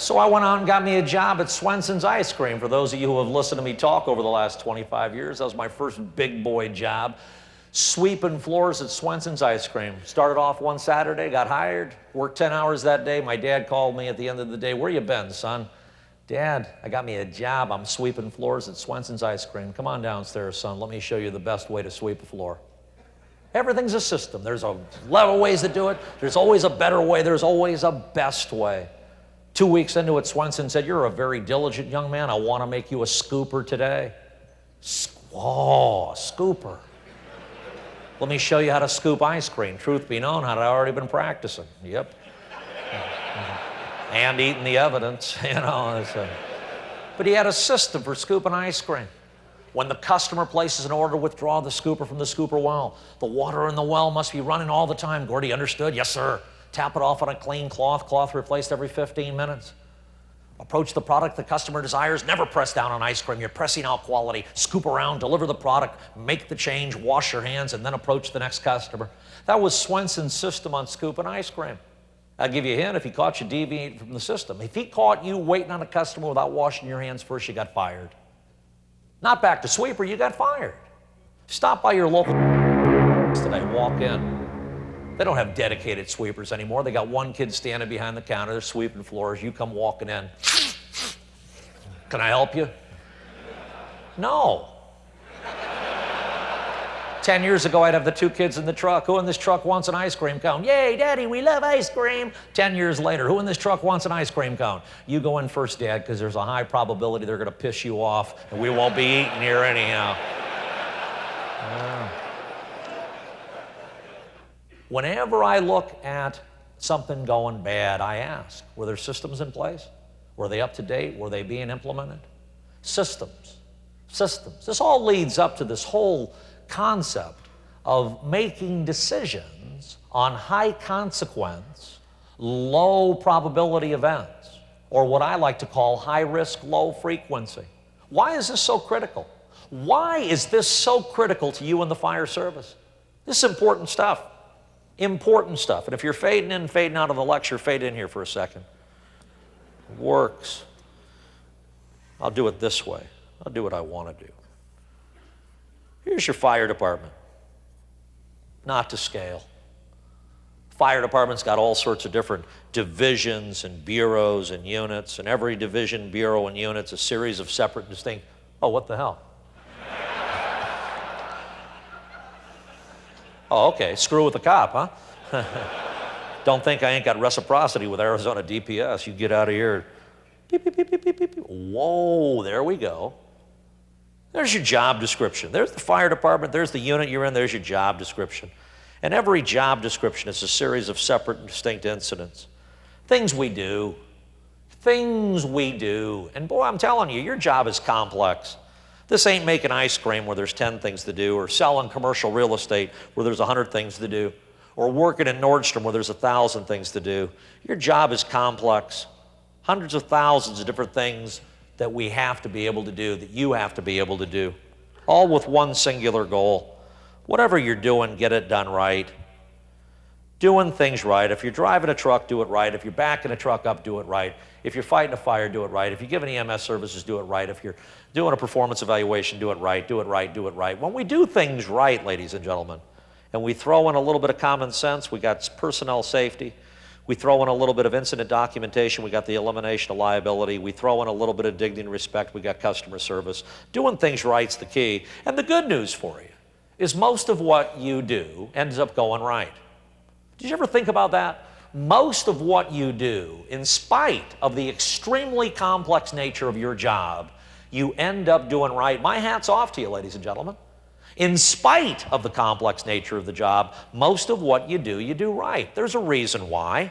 So I went out and got me a job at Swenson's Ice Cream. For those of you who have listened to me talk over the last 25 years, that was my first big boy job. Sweeping floors at Swenson's Ice Cream. Started off one Saturday, got hired, worked 10 hours that day. My dad called me at the end of the day, "Where you been, son?" "Dad, I got me a job. I'm sweeping floors at Swenson's Ice Cream." "Come on downstairs, son. Let me show you the best way to sweep a floor." Everything's a system. There's a lot of ways to do it. There's always a better way. There's always a best way. 2 weeks into it, Swenson said, "You're a very diligent young man. I want to make you a scooper today." Oh, a scooper. "Let me show you how to scoop ice cream." Truth be known, I'd already been practicing. Yep. And eating the evidence, you know. But he had a system for scooping ice cream. When the customer places an order to withdraw the scooper from the scooper well, the water in the well must be running all the time. Gordy understood? "Yes, sir." Tap it off on a clean cloth, cloth replaced every 15 minutes. Approach the product the customer desires. Never press down on ice cream. You're pressing out quality. Scoop around, deliver the product, make the change, wash your hands, and then approach the next customer. That was Swenson's system on scooping ice cream. I'll give you a hint, if he caught you deviating from the system. If he caught you waiting on a customer without washing your hands first, you got fired. Not back to sweeper, you got fired. Stop by your local today, walk in. They don't have dedicated sweepers anymore. They got one kid standing behind the counter, they're sweeping floors, you come walking in. "Can I help you?" No. 10 years ago, I'd have the two kids in the truck. "Who in this truck wants an ice cream cone?" "Yay, Daddy, we love ice cream." 10 years later, "Who in this truck wants an ice cream cone?" "You go in first, Dad, because there's a high probability they're going to piss you off, and we won't be eating here anyhow." Whenever I look at something going bad, I ask, were there systems in place? Were they up to date? Were they being implemented? Systems. Systems. This all leads up to this whole concept of making decisions on high consequence, low probability events, or what I like to call high risk, low frequency. Why is this so critical? Why is this so critical to you in the fire service? This is important stuff. Important stuff. And if you're fading in, fading out of the lecture, fade in here for a second. It works. I'll do it this way. I'll do what I want to do. Here's your fire department. Not to scale. Fire department's got all sorts of different divisions and bureaus and units, and every division, bureau, and unit's a series of separate, distinct. Oh, what the hell? Oh, okay, screw with the cop, huh? Don't think I ain't got reciprocity with Arizona DPS. You get out of here. Beep, beep, beep, beep, beep, beep. Whoa, there we go. There's your job description. There's the fire department, there's the unit you're in, there's your job description. And every job description is a series of separate and distinct incidents. Things we do. Things we do. And boy, I'm telling you, your job is complex. This ain't making ice cream where there's 10 things to do, or selling commercial real estate where there's 100 things to do, or working at Nordstrom where there's 1,000 things to do. Your job is complex. Hundreds of thousands of different things that we have to be able to do, that you have to be able to do, all with one singular goal. Whatever you're doing, get it done right. Doing things right. If you're driving a truck, do it right. If you're backing a truck up, do it right. If you're fighting a fire, do it right. If you're giving EMS services, do it right. If you're doing a performance evaluation, do it right, do it right, do it right. When we do things right, ladies and gentlemen, and we throw in a little bit of common sense, we got personnel safety. We throw in a little bit of incident documentation, we got the elimination of liability. We throw in a little bit of dignity and respect, we got customer service. Doing things right's the key. And the good news for you is most of what you do ends up going right. Did you ever think about that? Most of what you do, in spite of the extremely complex nature of your job, you end up doing right. My hat's off to you, ladies and gentlemen. In spite of the complex nature of the job, most of what you do right. There's a reason why.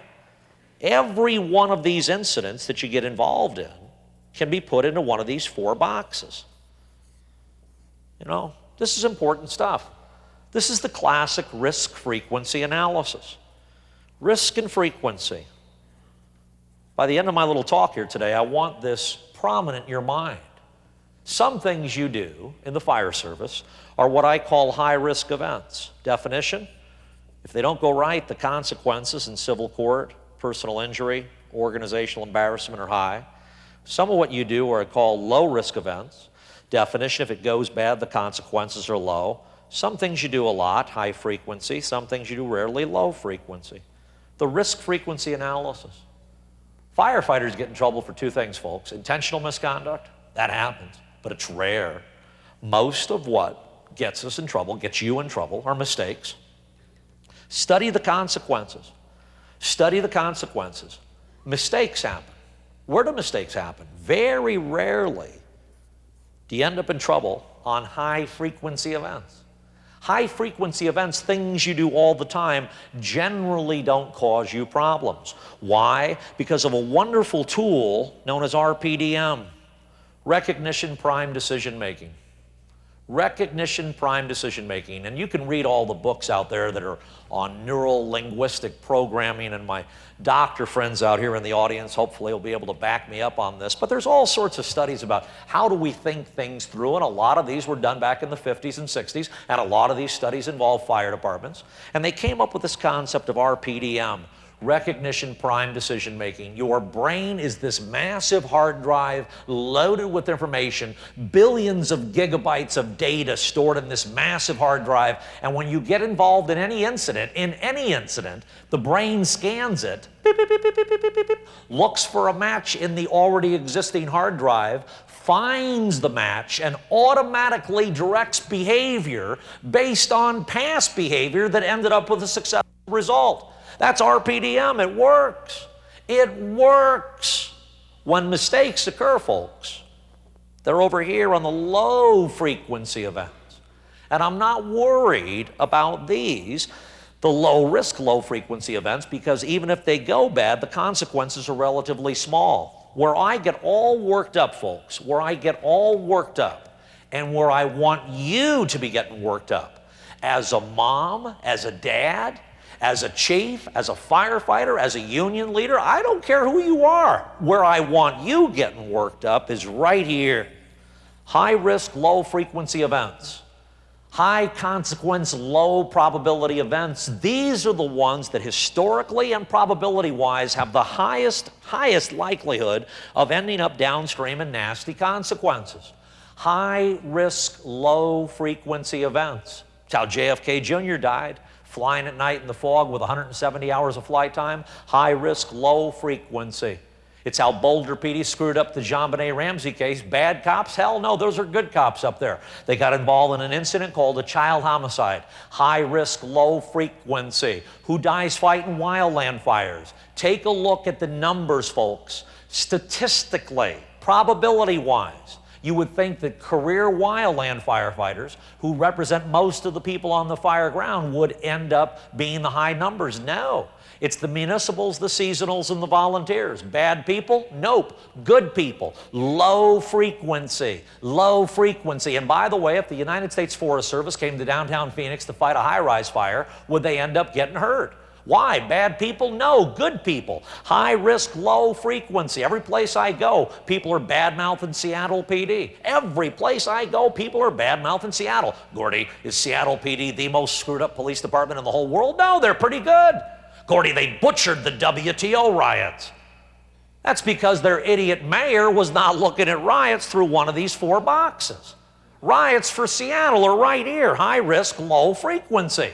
Every one of these incidents that you get involved in can be put into one of these 4 boxes. You know, this is important stuff. This is the classic risk frequency analysis. Risk and frequency. By the end of my little talk here today, I want this prominent in your mind. Some things you do in the fire service are what I call high-risk events. Definition: if they don't go right, the consequences in civil court, personal injury, organizational embarrassment are high. Some of what you do are called low-risk events. Definition, if it goes bad, the consequences are low. Some things you do a lot, high frequency. Some things you do rarely, low frequency. The risk frequency analysis. Firefighters get in trouble for two things, folks. Intentional misconduct, that happens, but it's rare. Most of what gets us in trouble, gets you in trouble, are mistakes. Study the consequences. Study the consequences. Mistakes happen. Where do mistakes happen? Very rarely do you end up in trouble on high-frequency events. High-frequency events, things you do all the time, generally don't cause you problems. Why? Because of a wonderful tool known as RPDM, Recognition Prime Decision Making. Recognition Prime Decision Making. And you can read all the books out there that are on neuro-linguistic programming, and my doctor friends out here in the audience hopefully will be able to back me up on this. But there's all sorts of studies about how do we think things through, and a lot of these were done back in the 50s and 60s, and a lot of these studies involve fire departments. And they came up with this concept of RPDM, Recognition Prime Decision Making. Your brain is this massive hard drive loaded with information, billions of gigabytes of data stored in this massive hard drive, and when you get involved in any incident, the brain scans it, beep, beep, beep, beep, beep, beep, beep, beep, looks for a match in the already existing hard drive, finds the match, and automatically directs behavior based on past behavior that ended up with a successful result. That's RPDM. It works. It works. When mistakes occur, folks, they're over here on the low frequency events. And I'm not worried about these, the low risk, low frequency events, because even if they go bad, the consequences are relatively small. Where I get all worked up, folks, where I get all worked up, and where I want you to be getting worked up, as a mom, as a dad, as a chief, as a firefighter, as a union leader, I don't care who you are. Where I want you getting worked up is right here. High risk, low frequency events. High consequence, low probability events. These are the ones that historically and probability-wise have the highest likelihood of ending up downstream in nasty consequences. High risk, low frequency events. It's how JFK Jr. died. Flying at night in the fog with 170 hours of flight time, high risk, low frequency. It's how Boulder PD screwed up the JonBenet Ramsey case. Bad cops? Hell no, those are good cops up there. They got involved in an incident called a child homicide. High risk, low frequency. Who dies fighting wildland fires? Take a look at the numbers, folks. Statistically, probability-wise, you would think that career wildland firefighters, who represent most of the people on the fire ground, would end up being the high numbers. No. It's the municipals, the seasonals, and the volunteers. Bad people? Nope. Good people. Low frequency. Low frequency. And by the way, if the United States Forest Service came to downtown Phoenix to fight a high-rise fire, would they end up getting hurt? Why? Bad people? No, good people. High risk, low frequency. Every place I go, people are bad-mouthing Seattle PD. Every place I go, people are bad-mouthing Seattle. Gordy, is Seattle PD the most screwed up police department in the whole world? No, they're pretty good. Gordy, they butchered the WTO riots. That's because their idiot mayor was not looking at riots through one of these four boxes. Riots for Seattle are right here. High risk, low frequency.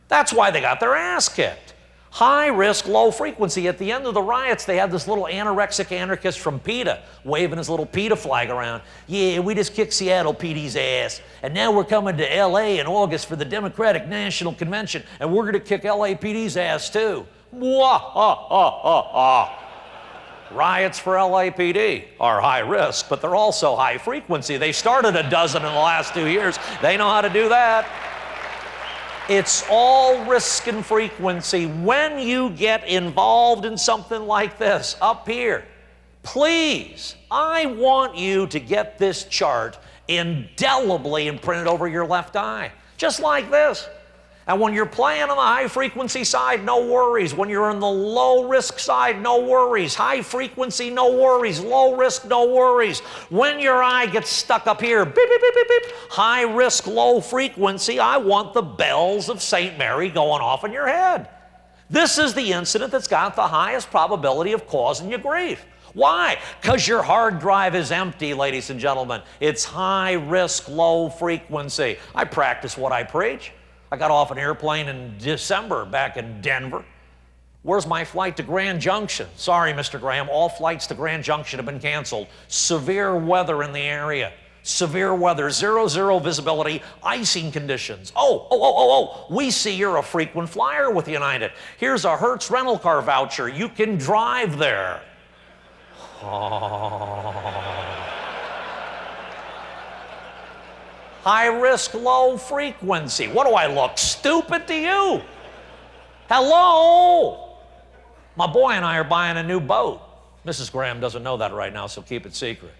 That's why they got their ass kicked. High risk, low frequency. At the end of the riots, they had this little anorexic anarchist from PETA waving his little PETA flag around. Yeah, we just kicked Seattle PD's ass, and now we're coming to LA in August for the Democratic National Convention, and we're gonna kick LAPD's ass too. Riots for LAPD are high risk, but they're also high frequency. They started a dozen in the last 2 years. They know how to do that. It's all risk and frequency. When you get involved in something like this up here, please, I want you to get this chart indelibly imprinted over your left eye, just like this. And when you're playing on the high frequency side, no worries. When you're on the low risk side, no worries. High frequency, no worries. Low risk, no worries. When your eye gets stuck up here, beep, beep, beep, beep, beep, high risk, low frequency, I want the bells of St. Mary going off in your head. This is the incident that's got the highest probability of causing you grief. Why? Because your hard drive is empty, ladies and gentlemen. It's high risk, low frequency. I practice what I preach. I got off an airplane in December back in Denver. Where's my flight to Grand Junction? Sorry, Mr. Graham, all flights to Grand Junction have been canceled. Severe weather in the area. Severe weather, 0 visibility, icing conditions. We see you're a frequent flyer with United. Here's a Hertz rental car voucher. You can drive there. Oh. High risk, low frequency. What do I look stupid to you? Hello? My boy and I are buying a new boat. Mrs. Graham doesn't know that right now, so keep it secret.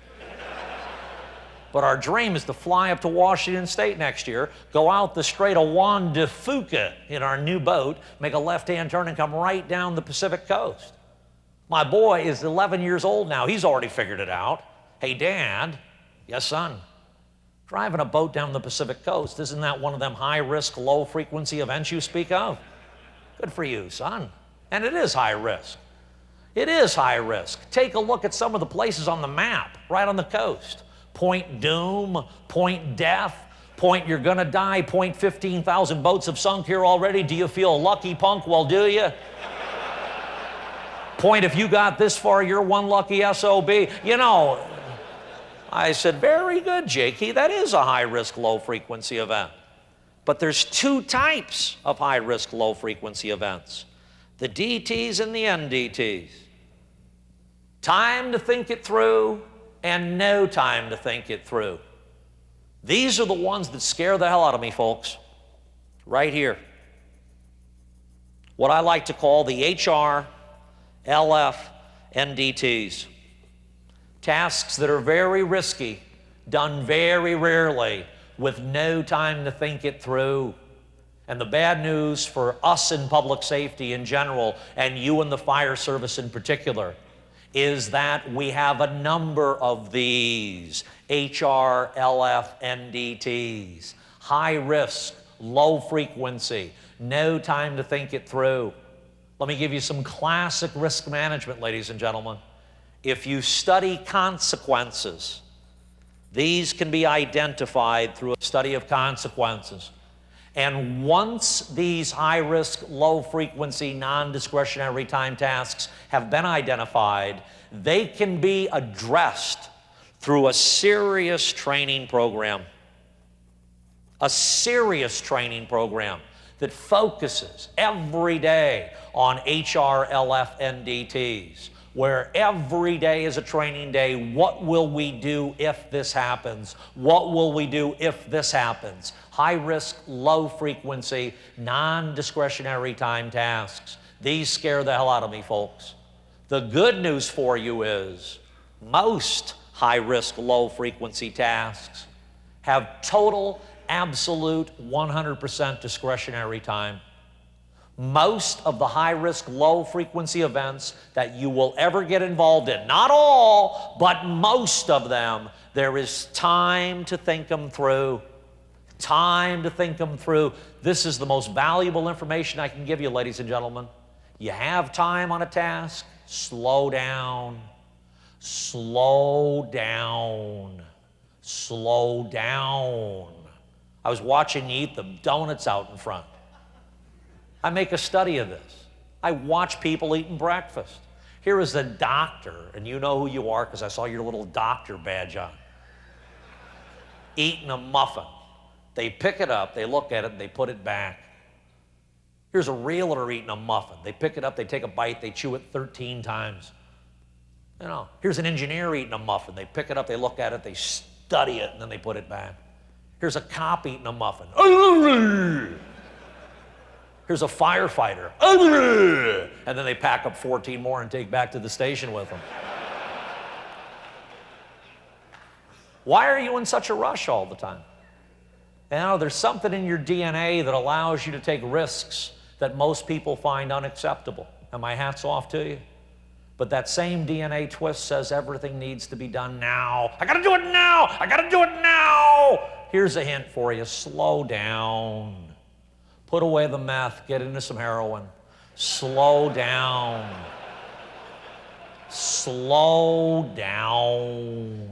But our dream is to fly up to Washington State next year, go out the Strait of Juan de Fuca in our new boat, make a left-hand turn and come right down the Pacific coast. My boy is 11 years old now. He's already figured it out. Hey, Dad. Yes, son. Driving a boat down the Pacific coast, isn't that one of them high-risk, low-frequency events you speak of? Good for you, son. And it is high risk. It is high risk. Take a look at some of the places on the map, right on the coast. Point Doom, Point Death, Point You're Gonna Die, Point 15,000 boats have sunk here already. Do you feel lucky, punk? Well, do you? Point, if you got this far, you're one lucky SOB. You know, I said, very good, Jakey. That is a high-risk, low-frequency event. But there's two types of high-risk, low-frequency events. The DTs and the NDTs. Time to think it through and no time to think it through. These are the ones that scare the hell out of me, folks. Right here. What I like to call the HR, LF, NDTs. Tasks that are very risky, done very rarely, with no time to think it through. And the bad news for us in public safety in general, and you in the fire service in particular, is that we have a number of these HR, LF, NDTs. High risk, low frequency, no time to think it through. Let me give you some classic risk management, ladies and gentlemen. If you study consequences, these can be identified through a study of consequences. And once these high-risk, low-frequency, non-discretionary time tasks have been identified, they can be addressed through a serious training program. A serious training program that focuses every day on HR, LF, NDTs, where every day is a training day. What will we do if this happens? What will we do if this happens? High risk, low frequency, non-discretionary time tasks. These scare the hell out of me, folks. The good news for you is most high risk, low frequency tasks have total, absolute 100% discretionary time. Most of the high-risk, low-frequency events that you will ever get involved in, not all, but most of them, there is time to think them through. Time to think them through. This is the most valuable information I can give you, ladies and gentlemen. You have time on a task, slow down. Slow down. Slow down. I was watching you eat the donuts out in front. I make a study of this. I watch people eating breakfast. Here is a doctor, and you know who you are because I saw your little doctor badge on. Eating a muffin. They pick it up, they look at it, and they put it back. Here's a realtor eating a muffin. They pick it up, they take a bite, they chew it 13 times. You know, here's an engineer eating a muffin. They pick it up, they look at it, they study it, and then they put it back. Here's a cop eating a muffin. Here's a firefighter. And then they pack up 14 more and take back to the station with them. Why are you in such a rush all the time? You know, there's something in your DNA that allows you to take risks that most people find unacceptable. And my hat's off to you. But that same DNA twist says everything needs to be done now. I gotta do it now! I gotta do it now! Here's a hint for you. Slow down. Put away the meth, get into some heroin. Slow down. Slow down.